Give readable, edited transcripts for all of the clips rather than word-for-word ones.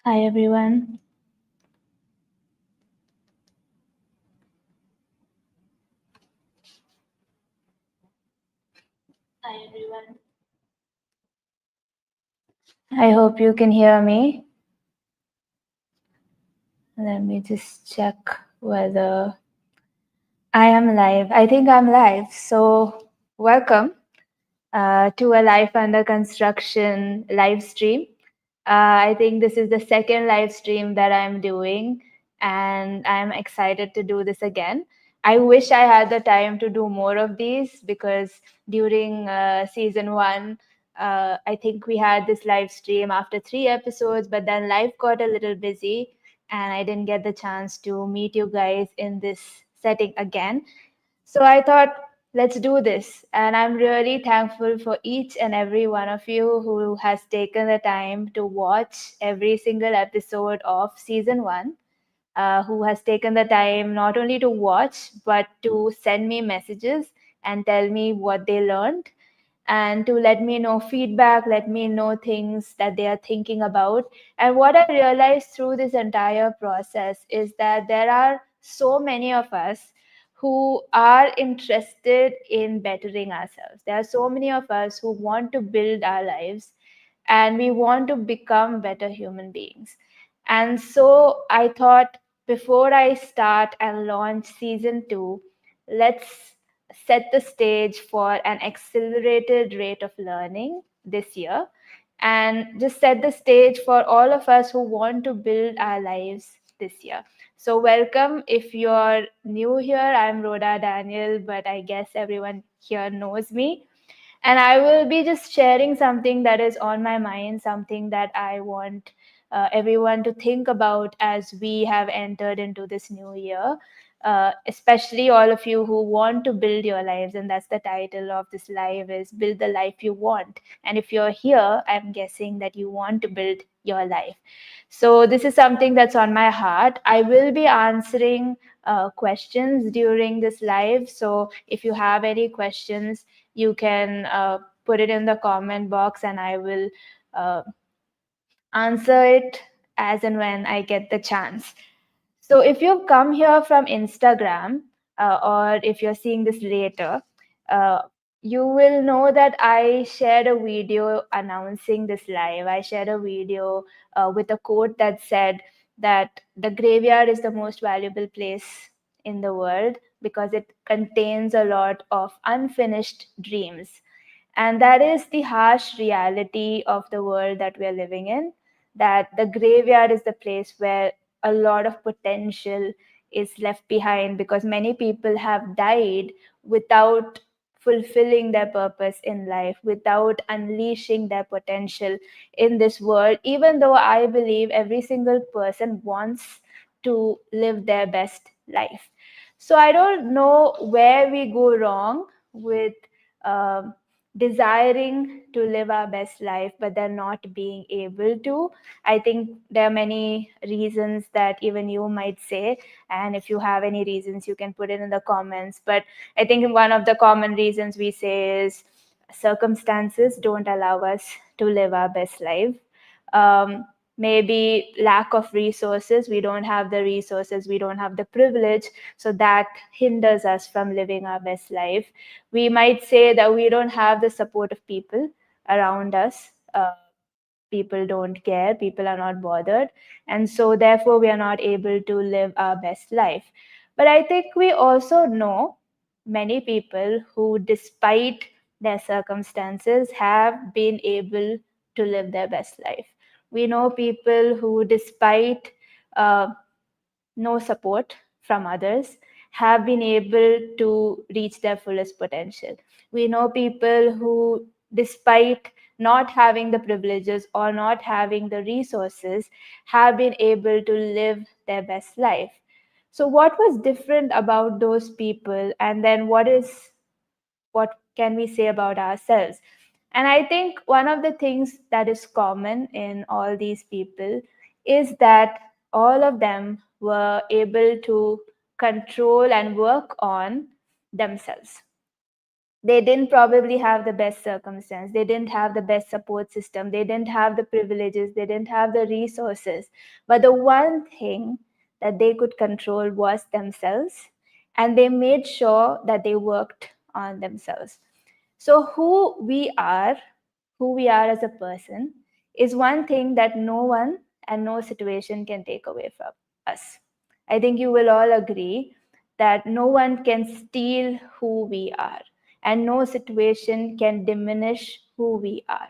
Hi everyone. Hi everyone. I hope you can hear me. Let me just check whether I am live. I think I'm live. So, welcome to a Life Under Construction live stream. I think this is the second live stream that I'm doing, and I'm excited to do this again. I wish I had the time to do more of these because during season one, I think we had this live stream after 3 episodes, but then life got a little busy, and I didn't get the chance to meet you guys in this setting again. So I thought, let's do this. And I'm really thankful for each and every one of you who has taken the time to watch every single episode of season one, who has taken the time not only to watch, but to send me messages and tell me what they learned and to let me know feedback, let me know things that they are thinking about. And what I realized through this entire process is that there are so many of us who are interested in bettering ourselves. There are so many of us who want to build our lives and we want to become better human beings. And so I thought before I start and launch season two, let's set the stage for an accelerated rate of learning this year and just set the stage for all of us who want to build our lives this year. So, welcome. If you're new here, I'm Rhoda Daniel, but I guess everyone here knows me. And I will be just sharing something that is on my mind, something that I want everyone to think about as we have entered into this new year. Especially all of you who want to build your lives, and that's the title of this live is build the life you want. And if you're here, I'm guessing that you want to build your life. So this is something that's on my heart. I will be answering questions during this live. So if you have any questions, you can put it in the comment box and I will uh, answer it as and when I get the chance. So if you've come here from Instagram or if you're seeing this later, uh, you will know that I shared a video announcing this live. I shared a video with a quote that said that the graveyard is the most valuable place in the world because it contains a lot of unfinished dreams. And that is the harsh reality of the world that we're living in, that the graveyard is the place where a lot of potential is left behind because many people have died without fulfilling their purpose in life, without unleashing their potential in this world, even though I believe every single person wants to live their best life. So I don't know where we go wrong with um, desiring to live our best life, but then not being able to. I think there are many reasons that even you might say, and if you have any reasons, you can put it in the comments. But I think one of the common reasons we say is circumstances don't allow us to live our best life. Maybe lack of resources, we don't have the resources, we don't have the privilege, so that hinders us from living our best life. We might say that we don't have the support of people around us. People don't care, people are not bothered, and so therefore we are not able to live our best life. But I think we also know many people who, despite their circumstances, have been able to live their best life. We know people who, despite uh, no support from others, have been able to reach their fullest potential. We know people who, despite not having the privileges or not having the resources, have been able to live their best life. So, what was different about those people, and then what can we say about ourselves? And I think one of the things that is common in all these people is that all of them were able to control and work on themselves. They didn't probably have the best circumstance, they didn't have the best support system, they didn't have the privileges, they didn't have the resources, but the one thing that they could control was themselves, and they made sure that they worked on themselves. So who we are as a person is one thing that no one and no situation can take away from us. I think you will all agree that no one can steal who we are, and no situation can diminish who we are.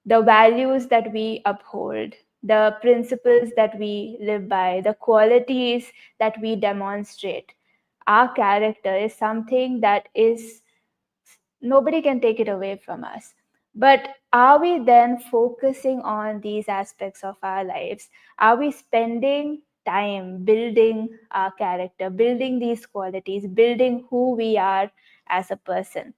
The values that we uphold, the principles that we live by, the qualities that we demonstrate, our character is something that is nobody can take it away from us. But are we then focusing on these aspects of our lives? Are we spending time building our character, building these qualities, building who we are as a person?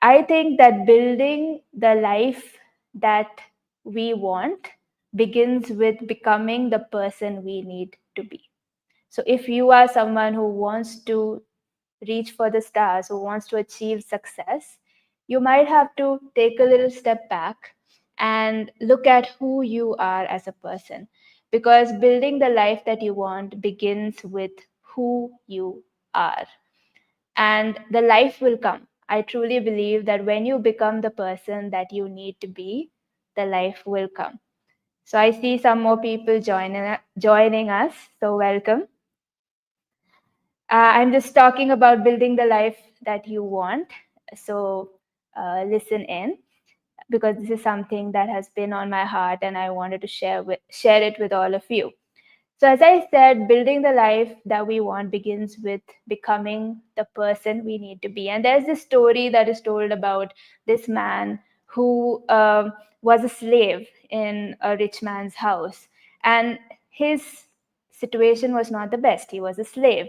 I think that building the life that we want begins with becoming the person we need to be. So if you are someone who wants to reach for the stars, who wants to achieve success, you might have to take a little step back and look at who you are as a person. Because building the life that you want begins with who you are. And the life will come. I truly believe that when you become the person that you need to be, the life will come. So I see some more people joining us. So welcome. I'm just talking about building the life that you want. So listen in, because this is something that has been on my heart and I wanted to share it with all of you. So, as I said, building the life that we want begins with becoming the person we need to be. And there's this story that is told about this man who was a slave in a rich man's house. And his situation was not the best. He was a slave.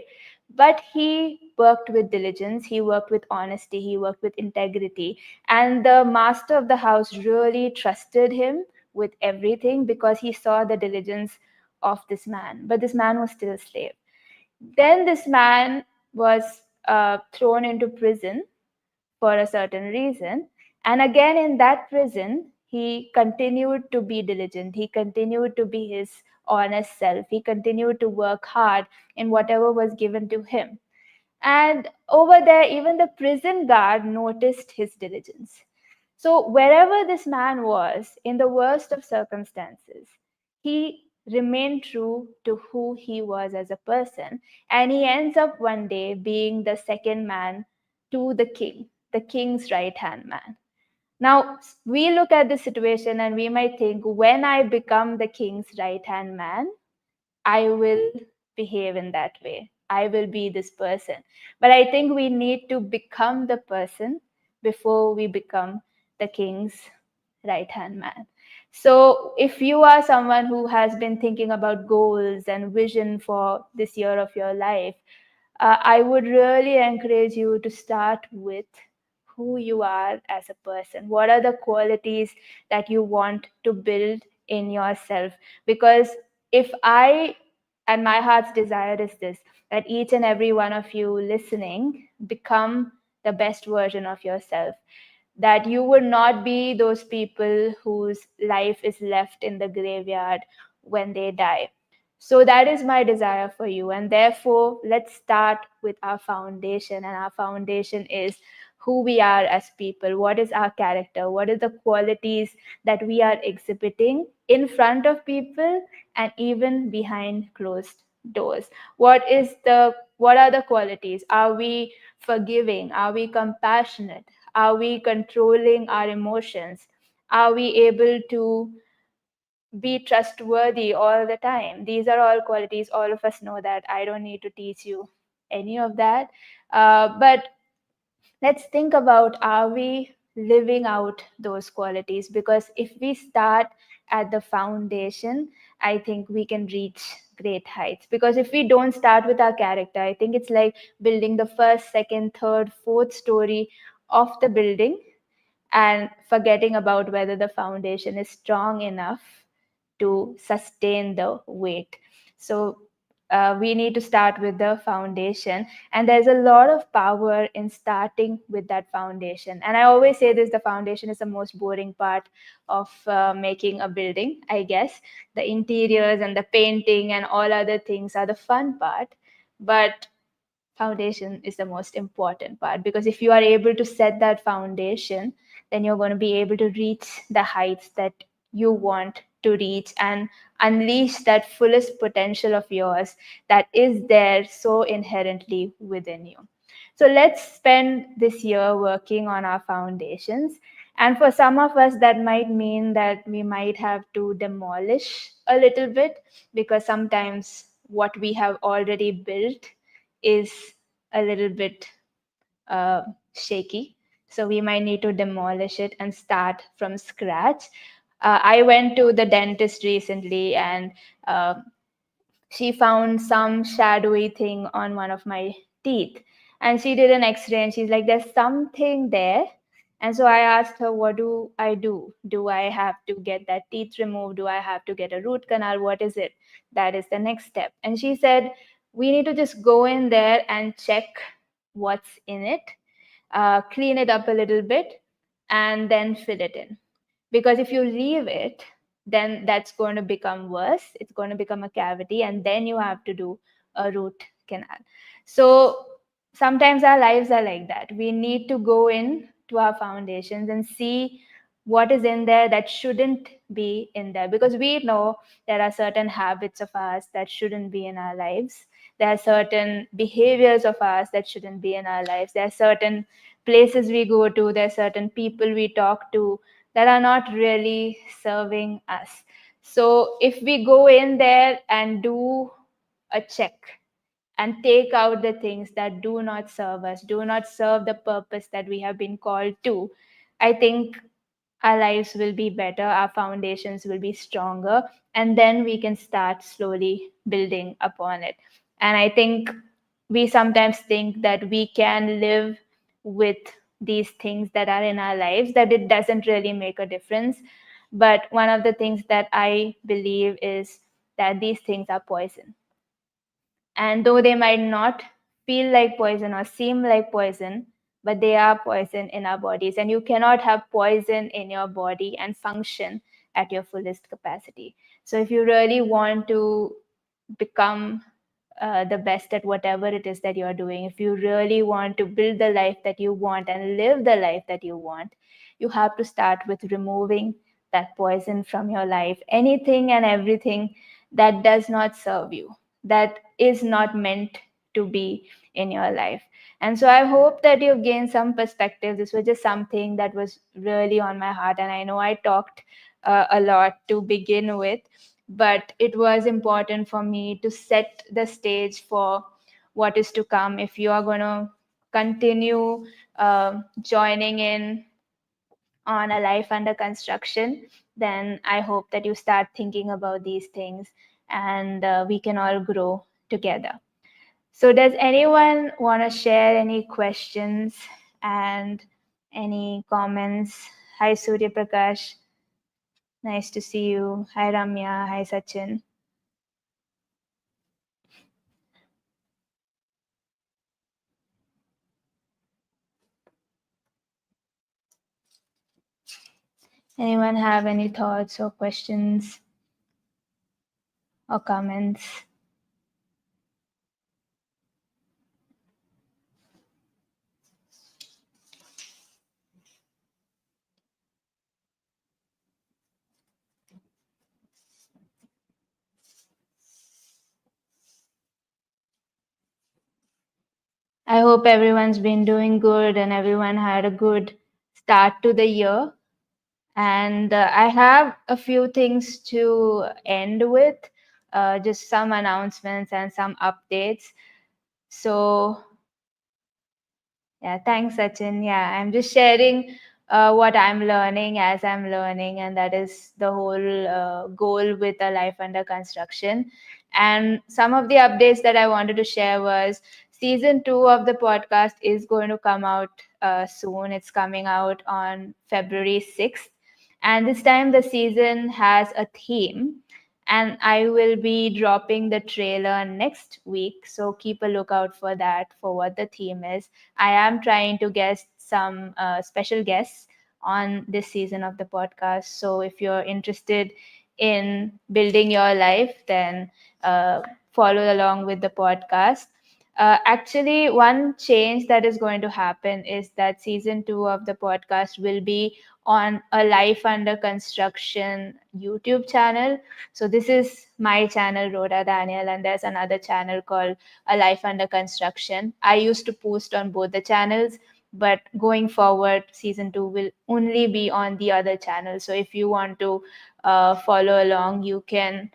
But he worked with diligence, he worked with honesty, he worked with integrity. And the master of the house really trusted him with everything because he saw the diligence of this man, but this man was still a slave. Then this man was thrown into prison for a certain reason. And again, in that prison, he continued to be diligent. He continued to be his honest self. He continued to work hard in whatever was given to him. And over there, even the prison guard noticed his diligence. So, wherever this man was, in the worst of circumstances, he remained true to who he was as a person. And he ends up one day being the second man to the king's right hand man. Now, we look at this situation and we might think, when I become the king's right hand man, I will behave in that way. I will be this person. But I think we need to become the person before we become the king's right hand man. So, if you are someone who has been thinking about goals and vision for this year of your life, I would really encourage you to start with who you are as a person. What are the qualities that you want to build in yourself? Because if I, and my heart's desire is this, that each and every one of you listening become the best version of yourself, that you would not be those people whose life is left in the graveyard when they die. So that is my desire for you. And therefore, let's start with our foundation. And our foundation is who we are as people. What is our character? What are the qualities that we are exhibiting in front of people and even behind closed doors? What are the qualities? Are we forgiving? Are we compassionate? Are we controlling our emotions? Are we able to be trustworthy all the time? These are all qualities. All of us know that. I don't need to teach you any of that. But let's think about, are we living out those qualities? Because if we start at the foundation, I think we can reach great heights. Because if we don't start with our character, I think it's like building the first, second, third, fourth story of the building and forgetting about whether the foundation is strong enough to sustain the weight. So we need to start with the foundation, and there's a lot of power in starting with that foundation. And I always say this: the foundation is the most boring part of making a building, I guess. The interiors and the painting and all other things are the fun part, but foundation is the most important part, because if you are able to set that foundation, then you're going to be able to reach the heights that you want to reach and unleash that fullest potential of yours that is there so inherently within you. So let's spend this year working on our foundations. And for some of us, that might mean that we might have to demolish a little bit, because sometimes what we have already built is a little bit uh, shaky. So we might need to demolish it and start from scratch. I went to the dentist recently, and uh, she found some shadowy thing on one of my teeth. And she did an x-ray, and she's like, there's something there. And so I asked her, what do I do? Do I have to get that teeth removed? Do I have to get a root canal? What is it? That is the next step. And she said, we need to just go in there and check what's in it, clean it up a little bit, and then fill it in. Because if you leave it, then that's going to become worse. It's going to become a cavity, and then you have to do a root canal. So sometimes our lives are like that. We need to go in to our foundations and see what is in there that shouldn't be in there, because we know there are certain habits of ours that shouldn't be in our lives. There are certain behaviors of ours that shouldn't be in our lives. There are certain places we go to, there are certain people we talk to that are not really serving us. So if we go in there and do a check and take out the things that do not serve us, do not serve the purpose that we have been called to, I think our lives will be better, our foundations will be stronger, and then we can start slowly building upon it. And I think we sometimes think that we can live with these things that are in our lives, that it doesn't really make a difference. But one of the things that I believe is that these things are poison. And though they might not feel like poison or seem like poison, but they are poison in our bodies. And you cannot have poison in your body and function at your fullest capacity. So if you really want to become the best at whatever it is that you're doing, if you really want to build the life that you want and live the life that you want, you have to start with removing that poison from your life. Anything and everything that does not serve you, that is not meant to be in your life. And so I hope that you've gained some perspective. This was just something that was really on my heart. And I know I talked a lot to begin with, but it was important for me to set the stage for what is to come. If you are going to continue joining in on a life under construction, then I hope that you start thinking about these things, and we can all grow together. So, does anyone want to share any questions and any comments? Hi, Surya Prakash. Nice to see you. Hi, Ramya. Hi, Sachin. Anyone have any thoughts or questions or comments? I hope everyone's been doing good and everyone had a good start to the year. And I have a few things to end with, just some announcements and some updates. So, yeah, thanks, Sachin. Yeah, I'm just sharing what I'm learning as I'm learning, and that is the whole goal with a life under construction. And some of the updates that I wanted to share was season 2 of the podcast is going to come out soon. It's coming out on February 6th. And this time the season has a theme. and I will be dropping the trailer next week. So keep a lookout for that, for what the theme is. I am trying to get some special guests on this season of the podcast. So if you're interested in building your life, then follow along with the podcast. Actually, one change that is going to happen is that season two of the podcast will be on a Life Under Construction YouTube channel. So this is my channel, Rhoda Daniel, and there's another channel called A Life Under Construction. I used to post on both the channels, but going forward, season two will only be on the other channel. So if you want to follow along, you can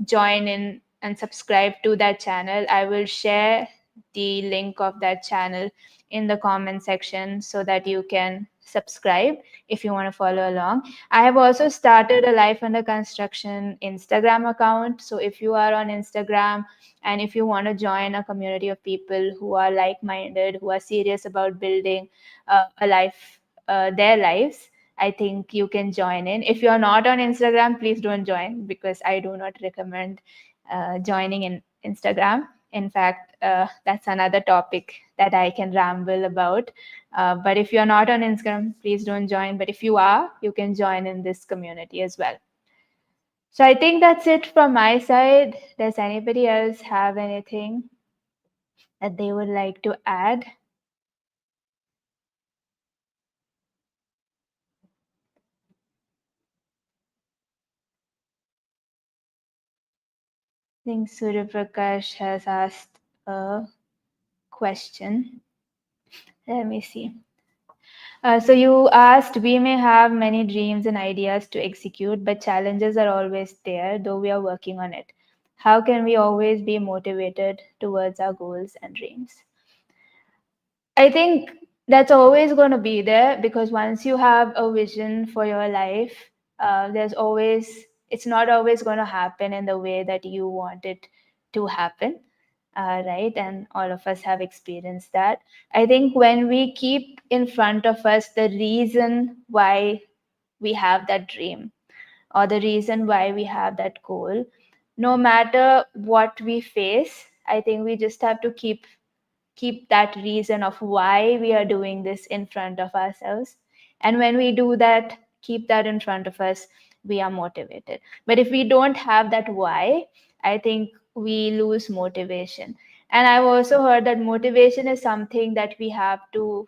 join in and subscribe to that channel. I will share the link of that channel in the comment section so that you can subscribe if you want to follow along. I have also started a Life Under Construction Instagram account. So if you are on Instagram and if you want to join a community of people who are like minded, who are serious about building a life, their lives, I think you can join in. If you're not on Instagram, please don't join because I do not recommend joining in Instagram. In fact, that's another topic that I can ramble about. But if you're not on Instagram, please don't join. But if you are, you can join in this community as well. So I think that's it from my side. Does anybody else have anything that they would like to add? I think Surya Prakash has asked a question. Let me see. So you asked, we may have many dreams and ideas to execute, but challenges are always there, though we are working on it. How can we always be motivated towards our goals and dreams? I think that's always going to be there because once you have a vision for your life, it's not always going to happen in the way that you want it to happen, right? And all of us have experienced that. I think when we keep in front of us the reason why we have that dream or the reason why we have that goal, no matter what we face, I think we just have to keep that reason of why we are doing this in front of ourselves. And when we do that, keep that in front of us, we are motivated. But if we don't have that why, I think we lose motivation. And I've also heard that motivation is something that we have to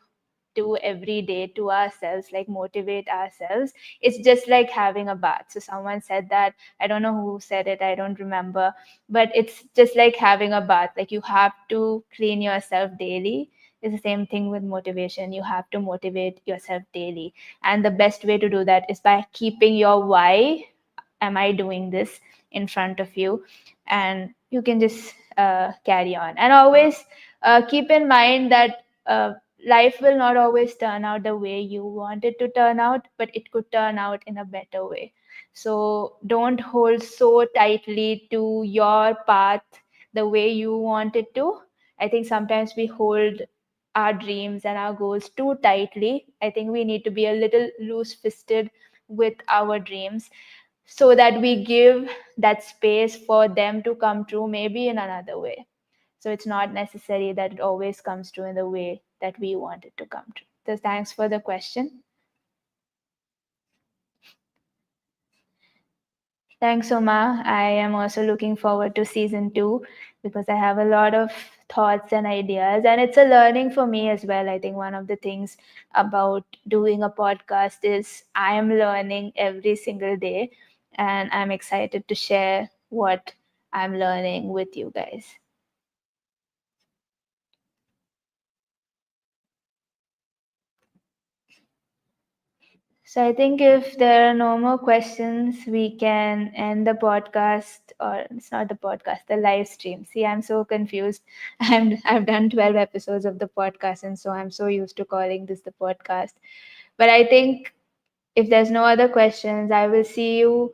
do every day to ourselves, like motivate ourselves. It's just like having a bath. So someone said that, I don't know who said it, I don't remember, but it's just like having a bath. Like you have to clean yourself daily. It's the same thing with motivation. You have to motivate yourself daily. And the best way to do that is by keeping your why am I doing this in front of you, and you can just carry on. And always keep in mind that life will not always turn out the way you want it to turn out, but it could turn out in a better way. So don't hold so tightly to your path the way you want it to. I think sometimes we hold our dreams and our goals too tightly. I think we need to be a little loose fisted with our dreams so that we give that space for them to come true, maybe in another way. So it's not necessary that it always comes true in the way that we want it to come true. So thanks for the question. Thanks, Oma. I am also looking forward to season two because I have a lot of thoughts and ideas, and it's a learning for me as well. I think one of the things about doing a podcast is I am learning every single day, and I'm excited to share what I'm learning with you guys. So I think if there are no more questions, we can end the podcast, or it's not the podcast, the live stream. See, I'm so confused. I've done 12 episodes of the podcast, and so I'm so used to calling this the podcast. But I think if there's no other questions, I will see you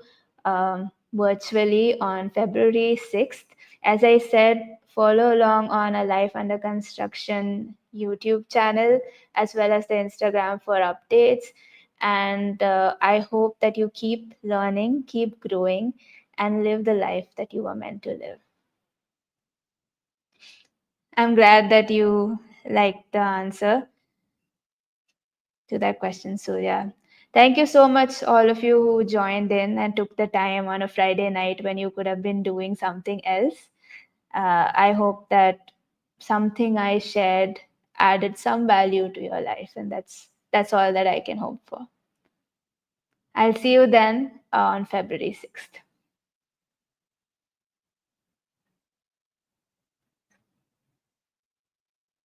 virtually on February 6th. As I said, follow along on a Life Under Construction YouTube channel as well as the Instagram for updates. And I hope that you keep learning, keep growing, and live the life that you were meant to live. I'm glad that you liked the answer to that question, Surya. Thank you so much, all of you who joined in and took the time on a Friday night when you could have been doing something else. I hope that something I shared added some value to your life, and that's all that I can hope for. I'll see you then on February 6th.